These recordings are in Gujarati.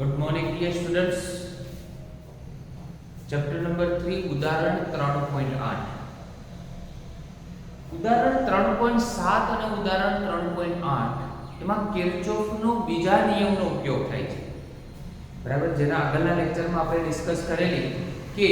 Good morning dear students. Chapter number 3 उदाहरण 3.8 ઉદાહરણ 3.7 અને ઉદાહરણ 3.8 એમાં કિર્ચોફનો બીજા નિયમનો ઉપયોગ થાય છે, બરાબર। જેના આગળના લેક્ચરમાં આપણે ડિસ્કસ કરેલી કે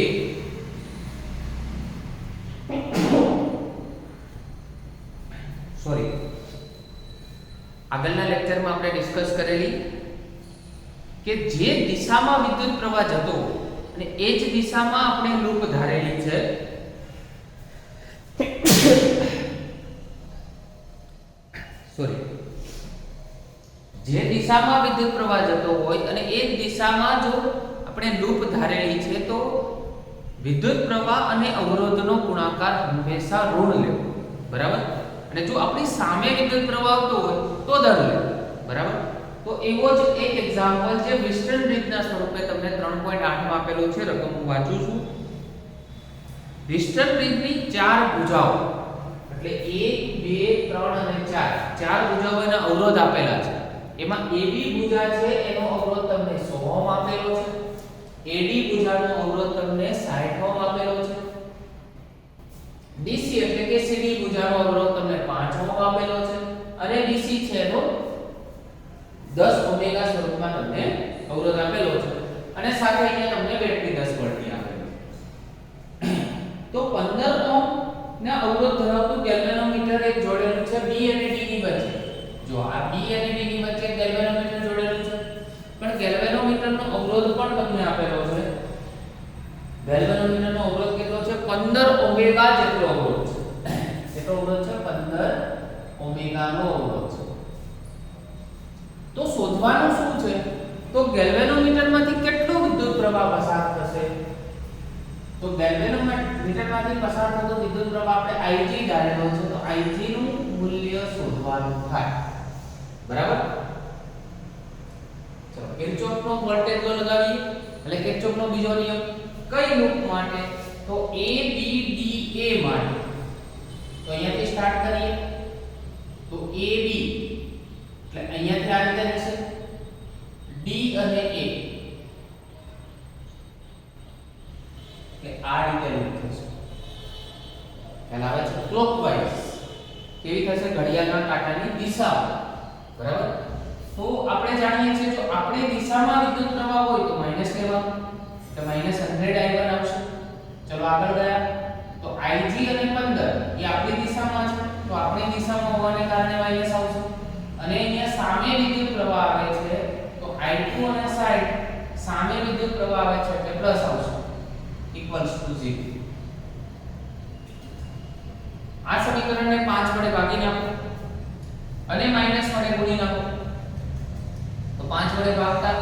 કે જે દિશામાં વિદ્યુત પ્રવાહ જતો અને એ જ દિશામાં આપણે લૂપ ધારેલી છે જે દિશામાં વિદ્યુત પ્રવાહ જતો હોય અને એ જ દિશામાં જો આપણે લૂપ ધારેલી છે તો વિદ્યુત પ્રવાહ અને અવરોધનો ગુણાકાર હંમેશા ઋણ લેવો, બરાબર। અને જો આપણી સામે વિદ્યુત પ્રવાહ આવતો હોય તો ધન લેવો, બરાબર। તો એવો જ એક એક્ઝામ્પલ જે વિસ્ટર્ન બ્રિજના સ્વરૂપે તમને 3.8 માં આપેલો છે, રકમ હું વાંચું છું। વિસ્ટર્ન બ્રિજની ચાર ભુજાઓ એટલે 1 2 3 અને 4 ચાર ભુજાઓના અવરોધ આપેલા છે। એમાં AB ભુજા છે એનો અવરોધ તમને 100 ઓહ્મ આપેલો છે, AD ભુજાનો અવરોધ તમને 60 ઓહ્મ આપેલો છે, DC એટલે કે CD ભુજાનો અવરોધ તમને 5 ઓહ્મ આપેલો છે અને DC છે એનો 10 ઓમેગા સ્વરૂપમાં તમને અવરોધ આપેલો છે અને સાથે અહીંયા તમને બેટરી 10 વોલ્ટની આપેલી છે। તો 15 ઓહ્મ ના અવરોધ ધરાવતું ગેલ્વેનોમીટર એક જોડેલું છે B અને D ની વચ્ચે। જો આ B અને D ની વચ્ચે ગેલ્વેનોમીટર જોડેલું છે, પણ ગેલ્વેનોમીટરનો અવરોધ પણ તમને આપેલો છે। ગેલ્વેનોમીટરનો અવરોધ કેટલો છે? 15 ઓમેગા જેટલો અવરોધ છે। કેટલો અવરોધ છે? 15 ઓમેગાનો અવરોધ છે। તો શોધવાનું શું છે? તો ગેલ્વેનોમીટરમાંથી કેટલો વિદ્યુત પ્રવાહ પસાર થશે? તો ગેલ્વેનોમીટરમાંથી પસાર થતો વિદ્યુત પ્રવાહ આપણે Ig ધારેલો છે, તો Ig નું મૂલ્ય શોધવાનું થાય, બરાબર। ચલો કિર્ચોફનો વોલ્ટેજ લો લગાવીએ એટલે કિર્ચોફનો બીજો નિયમ કઈ લૂપ માટે? તો ABDA માટે। તો અહીંયાથી સ્ટાર્ટ કરીએ તો AB એટલે અહીંયાથી આ રીતે જશે D અને A એટલે આ રીતે લૂપ થશે। ખ્યાલ આવે છે? ક્લોકવાઇઝ કેવી થશે? ઘડિયાળના કાંટાની દિશામાં, બરાબર। તો આપણે જાણીએ છીએ જો આપણી દિશામાં વિદ્યુત પ્રવાહ હોય તો માઈનસ લેવાનું, તો -100 I1 આવશે। ચલો આગળ ગયા તો Ig અને 15 એ આપણી દિશામાં છે, તો આપણી દિશામાં હોવાને કારણે માઈનસ આવશે અને અહીંયા સામે વિદ્યુત પ્રવાહ આવે છે તો I2 અને 60 સામે વિદ્યુત પ્રવાહ આવે છે એટલે પ્લસ આવશે = 0। આ સમીકરણને 5 વડે ભાગી નાખો અને માઈનસ વડે ગુણી નાખો। તો 5 વડે ભાગતા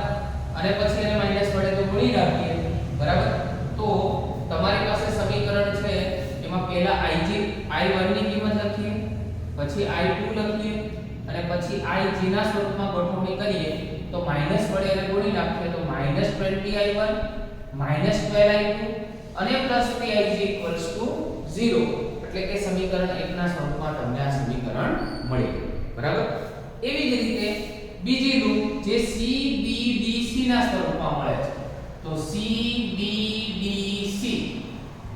અને પછી એને માઈનસ વડે તો ગુણી નાખીએ, બરાબર। તો તમારી પાસે સમીકરણ છે એમાં પહેલા I1 ની કિંમત લખીએ, પછી I2 લખીએ અને પછી Ig ના સ્વરૂપમાં ગોઠવણી કરીએ તો માઈનસ વડે એને ગુણી નાખીએ તો -20I1 -12I2 અને +3Ig = 0 એટલે કે સમીકરણ 1 ના સ્વરૂપમાં તમને આ સમીકરણ મળે, બરાબર। એવી જ રીતે બીજી લૂપ જે CBDC ના સ્વરૂપમાં મળે છે, તો CBDC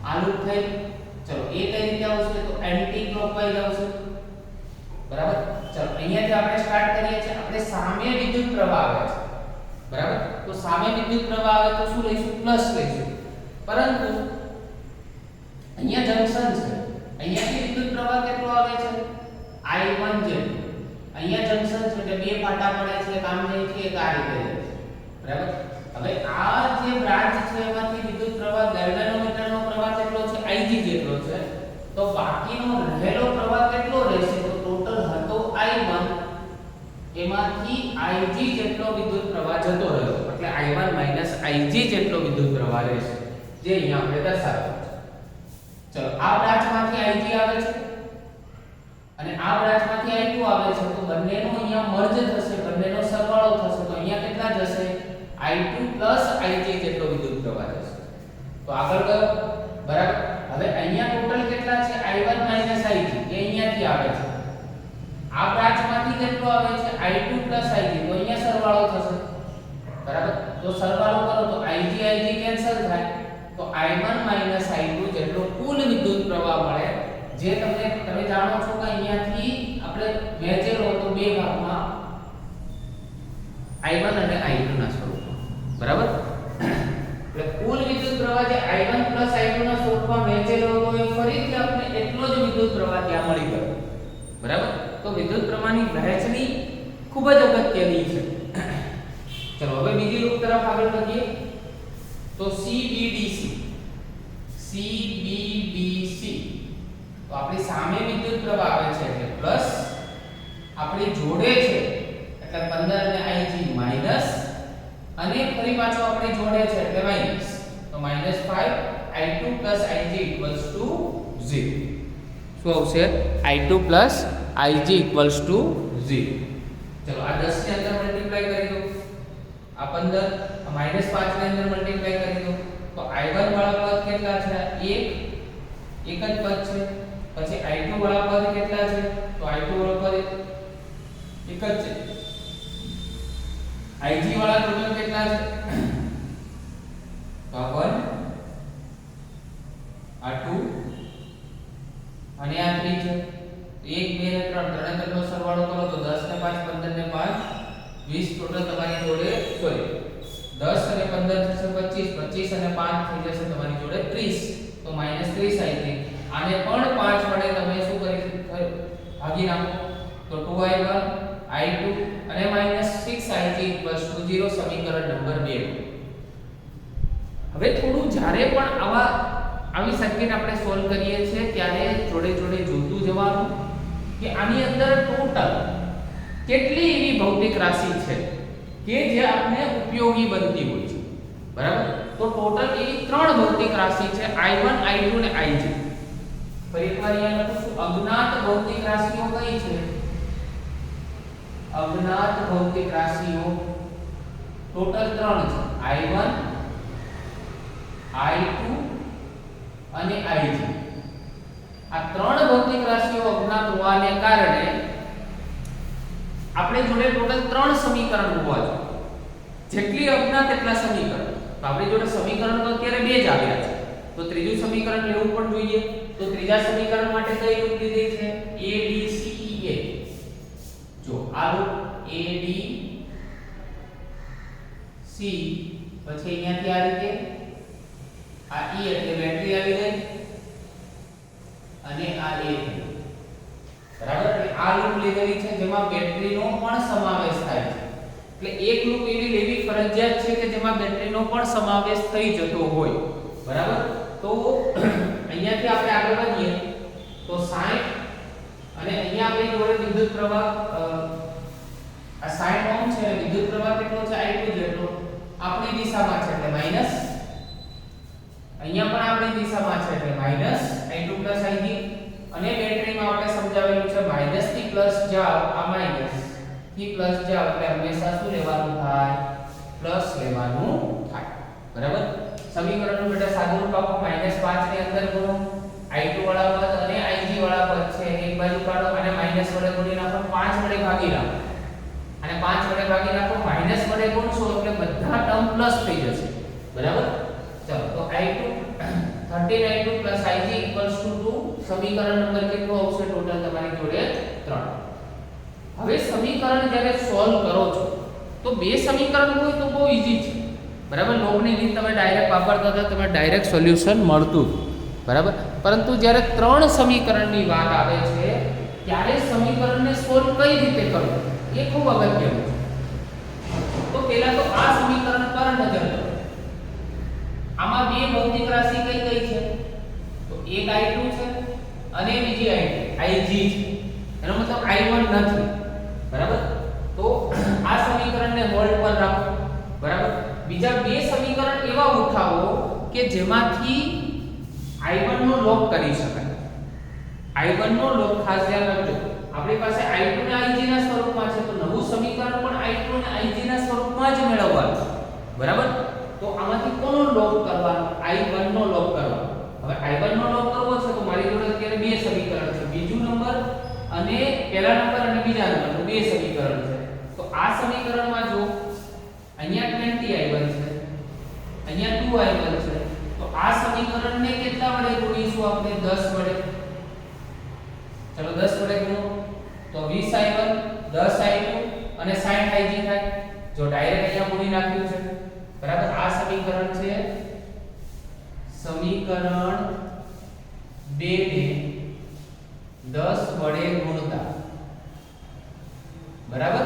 આ લૂપ થઈ। ચલો એ કઈ રીતે આવશે? તો એન્ટી ક્લોકવાઇઝ આવશે, બરાબર। ચલો અહીંયાથી આપણે સ્ટાર્ટ કરીએ છીએ, આપણે સામે વિદ્યુત પ્રવાહ આવે છે, બરાબર। તો સામે વિદ્યુત પ્રવાહ આવે તો શું લઈશું? પ્લસ લઈશું, પરંતુ અહીંયા જંકશન છે, અહીંયાથી વિદ્યુત પ્રવાહ કેટલો આવે છે? I1 જેટલો। અહીંયા જંકશન છે એટલે બે ફાટા પડે છે, કામ નહીં છે એક આ રીતે જાય છે, બરાબર। હવે આ જે બ્રાન્ચ છે એમાંથી વિદ્યુત પ્રવાહ ગેલ્વેનોમીટરનો પ્રવાહ કેટલો છે? Ig જેટલો છે, તો બાકીનો રહેલો પ્રવાહ કેટલો રહેશે? તો ટોટલ હતો I1 એમાંથી Ig જેટલો વિદ્યુત પ્રવાહ જતો રહ્યો એટલે I1 Ig જેટલો વિદ્યુત પ્રવાહ રહેશે, જે અહીંયા આપણે દર્શાવ્યો છે। ચલો આ બ્રાન્ચમાંથી Ig આવે છે અને આ બ્રાન્ચમાંથી I2 આવે છે, તો બંનેનો અહીંયા મર્જ થશે, બંનેનો સરવાળો થશે, તો અહીંયા કેટલા જશે? I2 Ig જેટલો વિદ્યુત પ્રવાહ જશે। તો આગળ ગયો, બરાબર। હવે અહીંયા ટોટલ કેટલા છે? I1 Ig એ અહીંયાથી આવે છે, આ બ્રાન્ચમાંથી કેટલો આવે છે? I2 Ig, તો અહીંયા સરવાળો થશે બરાબર. તો સરવાળો કરો તો Ig કેન્સલ થાય, તો I1 I2 જેટલો કુલ વિદ્યુત પ્રવાહ મળે, જે તમે જાણો છો કે અહીંયાથી આપણે વહેંચેલો હતો બે ભાગમાં I1 અને I2 ના સ્વરૂપમાં, બરાબર. એટલે કુલ વિદ્યુત પ્રવાહ જે I1 I2 ના સ્વરૂપમાં વહેંચેલો હતો એ ફરીથી આપણે એટલો જ વિદ્યુત પ્રવાહ ત્યાં મળી ગયો, બરાબર. તો વિદ્યુત પ્રવાહની વહેંચણી ખૂબ જ અગત્યની છે. ચલો હવે બીજી લૂપ તરફ આગળ વધીએ. તો CBDC તો આપણી સામે વિદ્યુત પ્રવાહ આવે છે એટલે પ્લસ, આપણી જોડે છે એટલે 15 અને Ig માઈનસ, અને ફરી પાછો આપણી જોડે છે એટલે માઈનસ, તો -5 I2 Ig 0. શું આવશે? I2 Ig 0. ચલો આ 10 ની અંદર મલ્ટીપ્લાય કરી દો, આ 15 આ -5 ની અંદર મલ્ટીપ્લાય કરી દો, તો I1 વાળા પદ કેટલા છે? એક જ પદ છે. પછી I2 વાળા પદ કેટલા છે? તો I2 વાળા પદ એક જ છે. Ig વાળા ટોટલ કેટલા છે? તો આ 1, આ 2 અને આ 3 છે. 1 2 ને 3 ત્રણે ત્રણનો સરવાળો કરો તો 10 ને 5 15 ને 5 20 ટોટલ તમારી જોડે, સોરી 10 અને 15 થશે 25, 25 અને 5 થઈ જશે તમારી જોડે 30, તો -30 Ig. આને પણ 5 વડે તમે શું કરી ભાગી નાખો, તો 2I1 I2 અને -6Ig 0, સમીકરણ નંબર 2. હવે થોડું જ્યારે પણ આવી સર્કિટ આપણે સોલ્વ કરીએ છીએ ત્યારે જોડે જોડે જોતું જવાનું કે આની અંદર ટોટલ કેટલી એવી ભૌતિક રાશિ છે કે જે આપણે ઉપયોગી બનતી હોય છે, બરાબર. તો ટોટલ એવી 3 ભૌતિક રાશિ છે, I1 I2 અને Ig. ફરી એકવાર અહીંયા લખું, અજ્ઞાત ભૌતિક રાશિઓ કઈ છે? અજ્ઞાત ભૌતિક રાશિઓ ટોટલ 3 છે, I1 I2 અને Ig. આ 3 ભૌતિક રાશિઓ અજ્ઞાત હોવાને કારણે આપણે જોડે ટોટલ 3 સમીકરણ હોવા જોઈએ. જેટલી અજ્ઞાત એટલા સમીકરણ. તો આપણી જોડે સમીકરણ તો અત્યારે 2 જ આવ્યા છે, તો ત્રીજું સમીકરણ લેવું પણ જોઈએ. તો ત્રીજા સમીકરણ માટે કઈ લૂપ લીધી છે? ABCEA. જો આ લૂપ ABC, પછી અહીંયાથી આ રીતે આ E એટલે બેટરી આવી ગઈ અને આ A થયું, બરાબર. એટલે આ લૂપ લીધેલી છે જેમાં બેટરીનો પણ સમાવેશ થાય છે. એટલે એક લૂપ એવી લેવી ફરજિયાત છે કે જેમાં બેટરીનો પણ સમાવેશ થઈ જતો હોય, બરાબર. તો અહીંયાથી આપણે આગળ વધીએ તો 60 અને અહીંયા આપણી જોડે વિદ્યુત પ્રવાહ આ 60 ઓહ્મ છે, વિદ્યુત પ્રવાહ કેટલો છે? I2 જેટલો. આપણી દિશામાં છે એટલે માઈનસ, અહીંયા પણ આપણી દિશામાં છે એટલે માઈનસ I2 Ig. અને બેટરીમાં આપણે સમજાવેલું છે માઈનસ થી પ્લસ જાવ, આ માઈનસ થી પ્લસ જાવ એટલે હંમેશા શું લેવાનું થાય? પ્લસ લેવાનું થાય, બરાબર. સમીકરણનું બેટા સાદું રૂપ આપો, -5 ની અંદર ગુણો I2 વાળા પદ અને Ig વાળા પદ છે એક બાજુ કાઢો અને માઈનસ વડે ગુણી નાખો, 5 વડે ભાગી નાખો અને 5 વડે ભાગી નાખો, માઈનસ વડે ગુણશો એટલે બધા ટર્મ પ્લસ થઈ જશે, બરાબર. ચલો તો I2 13I2 Ig 2, સમીકરણ નંબર કેટલો આવશે? ટોટલ તમારી જોડે 3. હવે સમીકરણ જ્યારે સોલ્વ કરો છો તો બે સમીકરણ હોય તો બહુ ઈઝી છે, બરાબર. લોગની રીત તમે ડાયરેક્ટ વાપરતા હતા, તમે ડાયરેક્ટ સોલ્યુશન મળતું, બરાબર. પરંતુ જ્યારે 3 સમીકરણની વાત આવે છે ત્યારે સમીકરણને સોલ્વ કઈ રીતે કરવું એ ખૂબ અગત્યનું છે. તો પહેલા તો આ સમીકરણ પર નજર કરો. આમાં બે ભૌતિક રાશિ કઈ કઈ છે? તો એક I2 છે અને બીજી Ig છે. એનો મતલબ I1 નથી, બરાબર. તો આ સમીકરણને હોલ્ડ પર રાખો, બરાબર. બીજા બે સમીકરણ એવા ઉઠાવો કે જેમાંથી I1 નો લોપ કરી શકાય. I1 નો લોપ ખાસ ધ્યાન રાખજો. આપણી પાસે I2 ને Ig ના સ્વરૂપમાં છે, તો નવું સમીકરણ પણ I2 અને Ig ના સ્વરૂપમાં જ મેળવવાનું છે, બરાબર. તો આમાંથી કોનો લોપ કરવાનો? I1 નો લોપ કરવાનો. હવે I1 નો લોપ કરવો છે તો મારી જોડે અત્યારે બે સમીકરણ છે, બીજો નંબર અને પહેલા નંબર અને બીજા નંબરનું બે સમીકરણ છે. તો આ સમીકરણમાં જો અહીંયા 20i1 છે, અહીંયા 2i1 છે, તો આ સમીકરણને કેટલા વડે ગુણીશું આપણે? 10 વડે. ચલો 10 વડે ગુણો તો 20i1 10i2 અને 60ig થાય. જો ડાયરેક્ટ અહીંયા ગુણી નાખ્યું છે, બરાબર. આ સમીકરણ છે સમીકરણ 2 ને 10 વડે ગુણતા, બરાબર.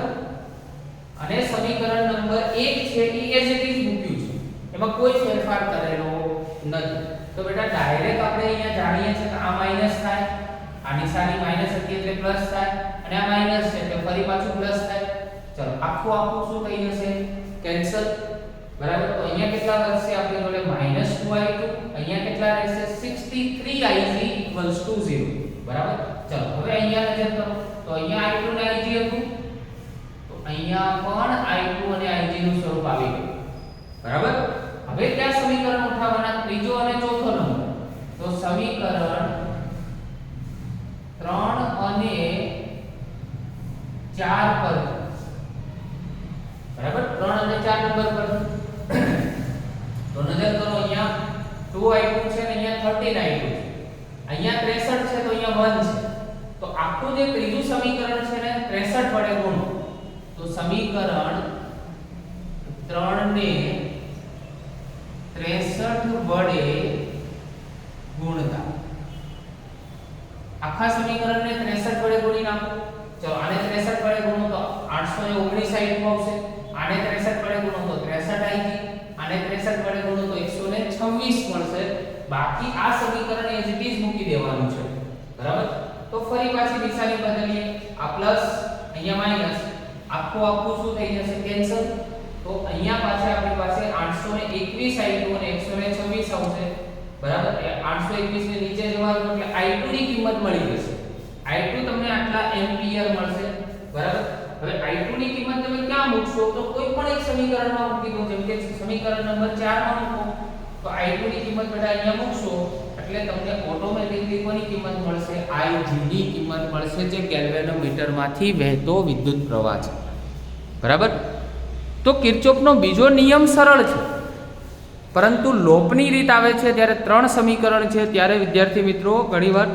અને સમીકરણ નંબર 1 છે એ એજ ઇટ ઇઝ મૂક્યું છે, એમાં કોઈ ફેરફાર કરેલો નથી. તો બેટા ડાયરેક્ટ આપણે અહીંયા જાણીએ છીએ કે આ માઈનસ થાય, આ નિશાની માઈનસ હતી એટલે પ્લસ થાય, અને આ માઈનસ છે એટલે ફરી પાછું પ્લસ થાય. ચલો આખું શું થઈ જશે? કેન્સલ, બરાબર. તો અહીંયા કેટલા વધશે આપણી જોડે? -2i2. અહીંયા કેટલા રહેશે? 63ig = 0, બરાબર. ચલો હવે અહીંયા નજર કરો તો અહીંયા i2 ને ig હતું, તો અહીંયા પણ i2 અને ig નું સ્વરૂપ આવી ગયું, બરાબર. હવે કયા સમીકરણ ઉઠાવવાના? ત્રીજો અને ચોથો નંબર. તો સમીકરણ 3 અને 4 પર, બરાબર. 3 અને 4 નંબર પર તો નજર કરો, અહીંયા 2i2 છે ને અહીંયા 13i2 છે, અહીંયા 63 છે તો અહીંયા 1 છે. તો આખું જે ત્રીજું સમીકરણ છે ને 63 વડે ગુણો, તો સમીકરણ 3 ને 63 વડે ગુણતા, આખા સમીકરણને 63 વડે ગુણી નાખો. ચલો આને 63 વડે ગુણો તો 819 i2 આવશે, આને 63 વડે ગુણો તો 63ig, આને 63 વડે ગુણો તો 126 મળશે. બાકી આ સમીકરણ એજ ઇટ ઇઝ મૂકી દેવાનું છે, બરાબર. તો ફરી પાછી નિશાની બદલીએ, આ પ્લસ અહીંયા માઈનસ, આખું શું થઈ જશે? કેન્સલ. તો અહીંયા પાછા આપણી પાસે 821 i2 અને 126 આવશે, બરાબર. 821 ને નીચે જવાનું એટલે i2 ની કિંમત મળી જશે. i2 તમને આટલા એમ્પિયર મળશે, બરાબર. હવે i2 ની કિંમત તમે ક્યાં મૂકશો? તો કોઈ પણ એક સમીકરણમાં મૂકી દો, જેમ કે સમીકરણ નંબર 4 માં મૂકો તો i2 ની કિંમત બેટા અહીંયા મૂકશો એટલે તમને ઓટોમેટિકલી કોની કિંમત મળશે? ig ની કિંમત મળશે, જે ગેલ્વેનોમીટરમાંથી વહેતો વિદ્યુત પ્રવાહ છે, બરાબર. તો કિર્ચોફનો બીજો નિયમ સરળ છે, પરંતુ લોપની રીત આવે છે ત્યારે 3 સમીકરણ છે ત્યારે વિદ્યાર્થી મિત્રો ઘણીવાર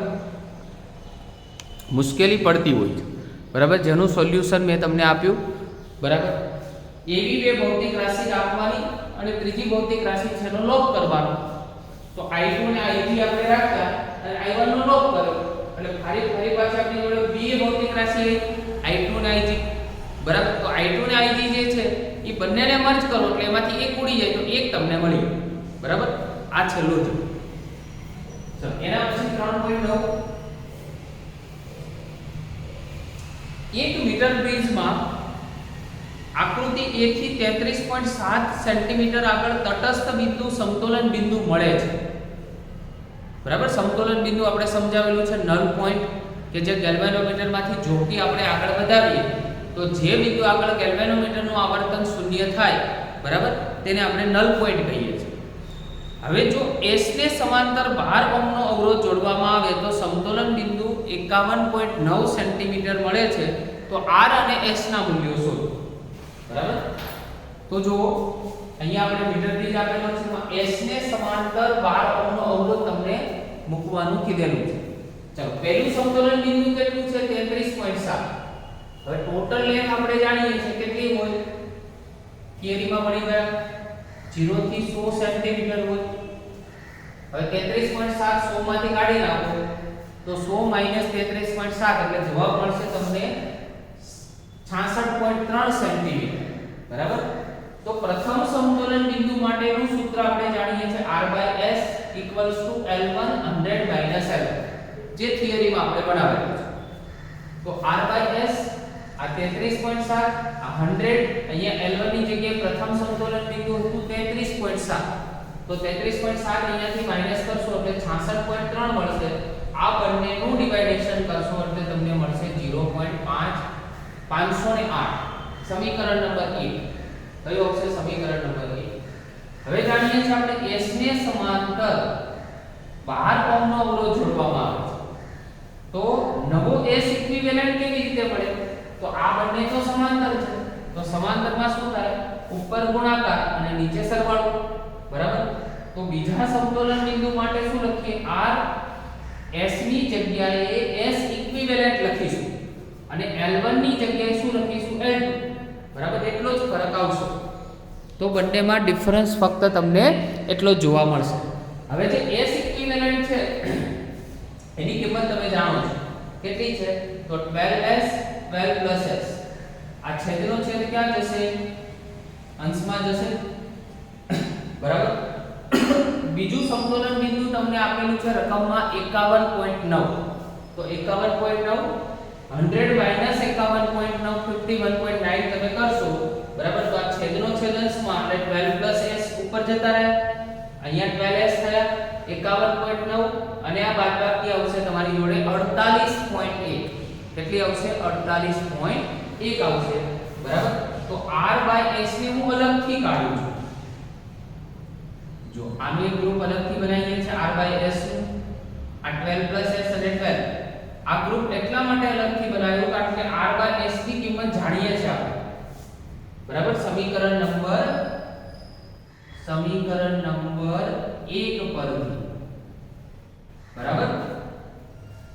મુશ્કેલી પડતી હોય છે, બરાબર. જેનું સોલ્યુશન મેં તમને આપ્યું, બરાબર. એવી બે ભૌતિક રાશિ આપવાની અને ત્રીજી ભૌતિક રાશિ છે એનો લોપ કરવાનો. તો i2 અને ig આપણે રાખ્યા અને i1 નો લોપ કર્યો એટલે ફરી પાછી આપણી જોડે બે ભૌતિક રાશિ i2 અને ig, બરાબર. તો i2 અને ig જે છે એ બંનેને મર્જ કરો એટલે એમાંથી એક ઉડી જાય તો એક તમને મળી, બરાબર. આ છેલ્લું છે. ચલો એના પછી 3.9 1 મીટર બ્રિજમાં આકૃતિ A થી 33.7 સેન્ટીમીટર આગળ તટસ્થ બિંદુ સમતોલન બિંદુ મળે છે, બરાબર. સમતોલન બિંદુ આપણે સમજાવેલું છે નલ પોઈન્ટ, કે જે ગેલ્વેનોમીટરમાંથી જોકી આપણે આગળ વધાવીએ તો જે બિંદુ આગળ ગેલ્વેનોમીટરનું આવર્તન શૂન્ય થાય, બરાબર, તેને આપણે નલ પોઈન્ટ કહીએ છીએ. હવે જો S ને સમાંતર 12 ઓહ્મનો અવરોધ જોડવામાં આવે તો સમતોલન બિંદુ 51.9 સેન્ટીમીટર મળે છે. તો R અને S ના મૂલ્યો શોધો, બરાબર. તો જો અહીંયા આપણે મીટર દીઠ આપેલો છે, S ને સમાંતર 12 ઓહ્મનો અવરોધ તમને મૂકવાનું કીધેલું છે. ચલો પહેલું સમતોલન બિંદુ કેટલું છે? 33.7. હવે ટોટલ લેન્થ આપણે જાણીએ છીએ કેટલી હોય? થિયરીમાં મળી ગયા 0 થી 100 સેન્ટીમીટર હોય. હવે 33.7 100 માંથી કાઢી નાખો તો 100 - 33.7 એટલે જવાબ મળશે તમને 66.3 સેન્ટીમીટર, બરાબર. તો પ્રથમ સમતોલન બિંદુ માટેનું સૂત્ર આપણે જાણીએ છીએ R/S = L1 100 - L, જે થિયરીમાં આપણે બનાવેલું છે. તો R/S આ 33.7 આ 100, અહીંયા L1 ની જગ્યાએ પ્રથમ સમતોલન બિંદુ હતું 33.7, તો 33.7 અહીંયાથી માઈનસ કરશો એટલે 66.3 મળશે. આ બંનેનું ડિવાઇડેશન કરશો એટલે તમને મળશે 0.508. સમીકરણ નંબર 1 કયો આવશે? સમીકરણ નંબર 1. હવે જાણીએ છીએ આપણે S ને સમાંતર 12 ઓહ્મનો અવરોધ જોડવામાં આવે છે, તો નવો S ઇક્વિવેલન્ટ કેવી રીતે મળે? તો આ બંને તો સમાંતર છે, તો સમાંતરમાં શું થાય? ઉપર ગુણાકાર અને નીચે સરવાળો, બરાબર. તો બીજા સમતોલન બિંદુ માટે શું લખીએ? r s ની જગ્યાએ s ઇક્વિવેલેન્ટ લખીશું અને L1 ની જગ્યાએ શું લખીશું? L2, બરાબર. એટલો જ ફરક આવશે. તો બંનેમાં ડિફરન્સ ફક્ત તમને એટલો જોવા મળશે. હવે જે s ઇક્વિવેલેન્ટ છે એની કિંમત તમે જાણો છો કેટલી છે? તો 12s 12 s. આ છેદનો છેદ ક્યાં જશે? અંશમાં જશે, બરાબર. બીજું સમતોલન બિંદુ તમને આપેલું છે રકમમાં 51.9. તો 51.9 100 51.9 51.9 તમે કરશો, બરાબર. તો આ છેદનો છેદ અંશમાં એટલે 12 s ઉપર જતા રહે, અહીંયા 12s થયા 51.9 અને આ બાદબાકી આવશે તમારી જોડે 48.1. કેટલી આવશે? 48.1 આવશે, બરાબર. તો r/s ને હું અલગથી કાઢું છું. જો આનું એક ગ્રુપ અલગથી બનાવીએ છે r/s નું, આ 12 s અને 12. આ ગ્રુપ એટલા માટે અલગથી બનાવ્યું કારણ કે r/s ની કિંમત જાણીએ છીએ આપણે, બરાબર. સમીકરણ નંબર 1 પરથી, બરાબર.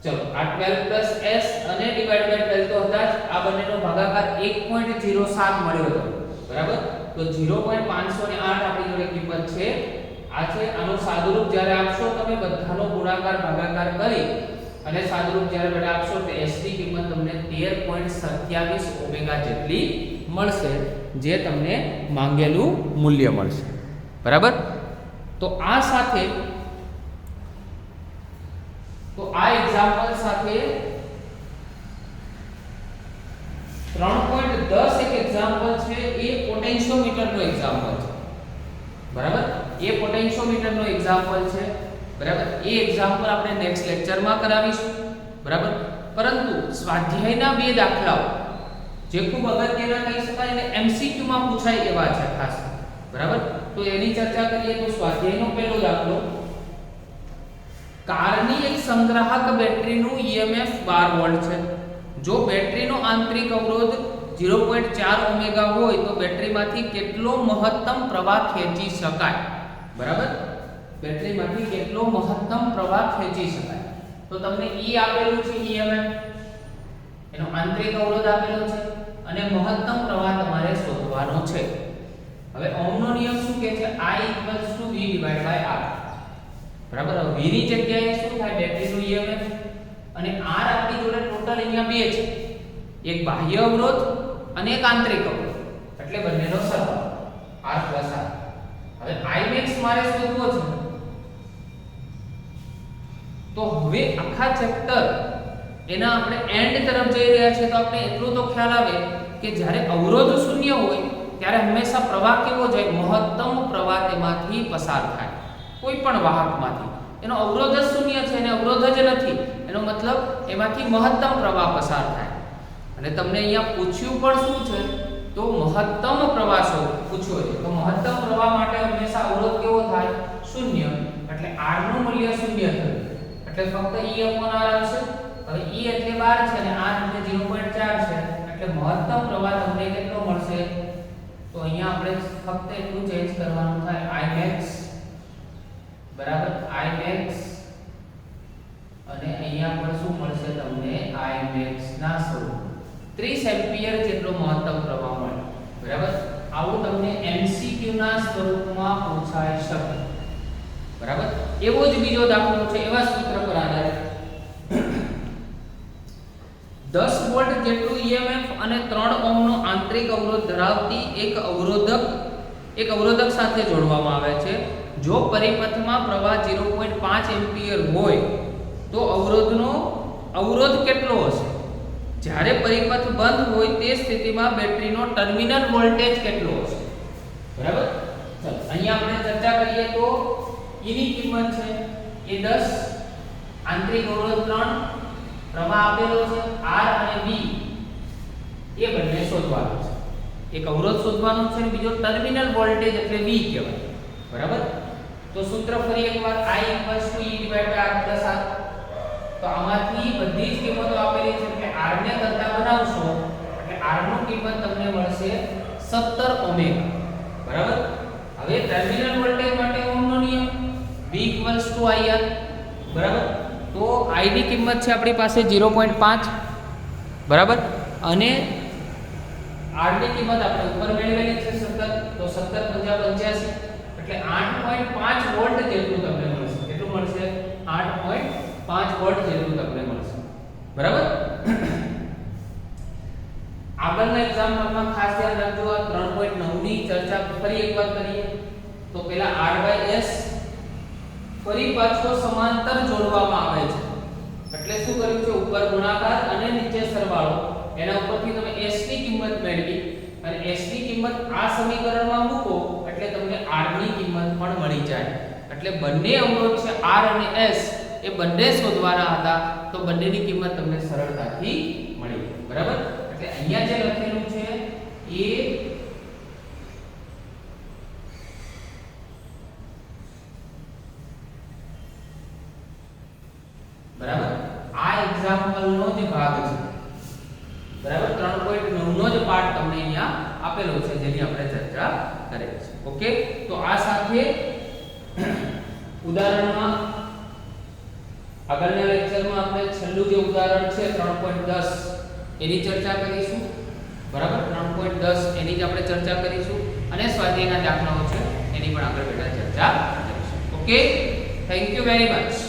ચલો આ 12 s અને ડિવાઇડ બાય 12 તો હતા જ. આ બંનેનો ભાગાકાર 1.07 મળ્યો હતો, બરાબર. તો 0.508 આપણી જોડે કિંમત છે. આ છે આનો સાદુરૂપ જ્યારે આપશો તમે બધાનો ગુણાકાર ભાગાકાર કરી અને સાદુરૂપ જ્યારે બેટા આપશો તો s ની કિંમત તમને 13.27 ઓમેગા જેટલી મળશે, જે તમને માંગેલું મૂલ્ય મળશે, બરાબર. તો આ સાથે આ એક્ઝામ્પલ સાથે 3.10 એક એક્ઝામ્પલ છે એ પોટેન્શિયોમીટર નો એક્ઝામ્પલ છે, બરાબર. એ પોટેન્શિયોમીટર નો એક્ઝામ્પલ છે, બરાબર. એ એક્ઝામ્પલ આપણે નેક્સ્ટ લેક્ચરમાં કરાવીશું, બરાબર. પરંતુ સ્વાધ્યાયના બે દાખલાઓ જે ખૂબ અગત્યના કહી શકાય અને એમસીક્યુ માં પૂછાય એવા છે ખાસ, બરાબર. તો એની ચર્ચા કરીએ તો સ્વાધ્યાયનો પહેલો દાખલો, કારની એક સંગ્રાહક બેટરીનું EMF 12 વોલ્ટ છે. જો બેટરીનો આંતરિક અવરોધ 0.4 ઓમેગા હોય તો બેટરીમાંથી કેટલો મહત્તમ પ્રવાહ ખેંચી શકાય, બરાબર. બેટરીમાંથી કેટલો મહત્તમ પ્રવાહ ખેંચી શકાય. તો તમને E આપેલું છે EMF, એનો આંતરિક અવરોધ આપેલો છે અને મહત્તમ પ્રવાહ તમારે શોધવાનો છે. હવે ઓહમનો નિયમ શું કહે છે? I = V/R, બરાબર. V ની જગ્યાએ શું થાય? બેટરીનું EMF અને R આપણી જોડે ટોટલ અહીંયા બે છે, એક બાહ્ય અવરોધ અને એક આંતરિક અવરોધ, એટલે બંનેનો સરવાળો R + R. હવે Imax મારે શોધવો છે. તો હવે આખા ચેપ્ટર એના આપણે એન્ડ તરફ જઈ રહ્યા છે તો આપણે એટલું તો ખ્યાલ આવે કે જ્યારે અવરોધ શૂન્ય હોય ત્યારે હંમેશા પ્રવાહ કેવો જાય? મહત્તમ પ્રવાહ તેમાંથી પસાર થાય, કોઈ પણ વાહકમાંથી. એનો અવરોધ જ શૂન્ય છે અને અવરોધ જ નથી, એનો મતલબ એમાંથી મહત્તમ પ્રવાહ પસાર થાય. અને તમને અહીંયા પૂછ્યું પણ શું છે? તો મહત્તમ પ્રવાહ શું પૂછ્યો છે. તો મહત્તમ પ્રવાહ માટે હંમેશા અવરોધ કેવો થાય? શૂન્ય. એટલે r નું મૂલ્ય શૂન્ય થયું, એટલે ફક્ત E/R આવશે. હવે E એટલે 12 છે અને R એટલે 0.4 છે, એટલે મહત્તમ પ્રવાહ તમને કેટલો મળશે? તો અહીંયા આપણે ફક્ત એટલું ચેન્જ કરવાનું થાય, Imax બરાબર, Imax અને અહીંયા પણ શું મળશે તમને? Imax ના સ્વરૂપ 30 એમ્પિયર જેટલો મહત્તમ પ્રવાહ મળે, બરાબર. આવું તમને MCQ ના સ્વરૂપમાં પૂછાઈ શકે, બરાબર. એવો જ બીજો દાખલો છે એવા સૂત્ર પર આધારિત 10 વોલ્ટ જેટલું EMF અને 3 ઓહમનો આંતરિક અવરોધ ધરાવતી એક અવરોધક સાથે જોડવામાં આવે છે. જો પરિપથમાં પ્રવાહ 0.5 એમ્પિયર હોય તો અવરોધ કેટલો હશે? જ્યારે પરિપથ બંધ હોય તે સ્થિતિમાં બેટરીનો ટર્મિનલ વોલ્ટેજ કેટલો હશે, બરાબર. ચાલો અહીંયા આપણે ચર્ચા કરીએ તો E ની કિંમત છે એ 10, આંતરિક અવરોધ 3, પ્રવાહ આપેલો છે R અને V, એ બંને શોધવાનું છે. એક અવરોધ શોધવાનો છે અને બીજો ટર્મિનલ વોલ્ટેજ એટલે V કહેવાય, બરાબર. તો સૂત્ર ફરી એકવાર I = E/R + R. તો આમાંથી બધી જ કિંમતો આપેલી છે એટલે R ને કરતા બનાવશો એટલે R નું કિંમત તમને મળશે 17 ઓમેગા, બરાબર. હવે ટર્મિનલ વોલ્ટેજ માટે ઓહમનો નિયમ V IR, બરાબર. તો I ની કિંમત છે આપણી પાસે 0.5, બરાબર, અને R ની કિંમત આપણે ઉપર મેળવેલી છે 17, તો 17 × 85 એટલે 8.5 વોલ્ટ જેટલું તમને મળશે. કેટલું મળશે? 8.5 વોલ્ટ જેટલું તમને મળશે, બરાબર. આગળના એક્ઝામ્પલમાં ખાસ ધ્યાન રાખજો, આ 3.9 ની ચર્ચા ફરી એકવાર કરીએ. તો પેલા R/S ફરી પાછો સમાંતર જોડવામાં આવે છે. એટલે શું કર્યું છે? ઉપર ગુણાકાર અને નીચે સરવાળો. એના ઉપરથી તમે S ની કિંમત મેળવી અને S ની કિંમત આ સમીકરણમાં મૂકો એટલે તમને R ની કિંમત પણ મળી જાય. એટલે બંને અવરોધ છે R અને S એ બંને શોધવાના હતા, તો બંનેની કિંમત તમને સરળતાથી મળી, બરાબર. એટલે અહીંયા જે લખેલું છે એ બરાબર આ એક્ઝામ્પલ નો જે ભાગ છે, બરાબર, 3.9 નો જ પાર્ટ તમને અહીંયા આપેલો છે જેની આપણે ચર્ચા કરી છે. ઓકે, તો આ સાથે ઉદાહરણમાં આગળના લેક્ચરમાં આપણે છેલ્લું જે ઉદાહરણ છે 3.10 એની ચર્ચા કરીશું, બરાબર. 3.10 એની જ આપણે ચર્ચા કરીશું અને સ્વાધ્યાયના દાખલાઓ છે એની પણ આગળ બેઠા ચર્ચા કરીશું. Okay, thank you very much.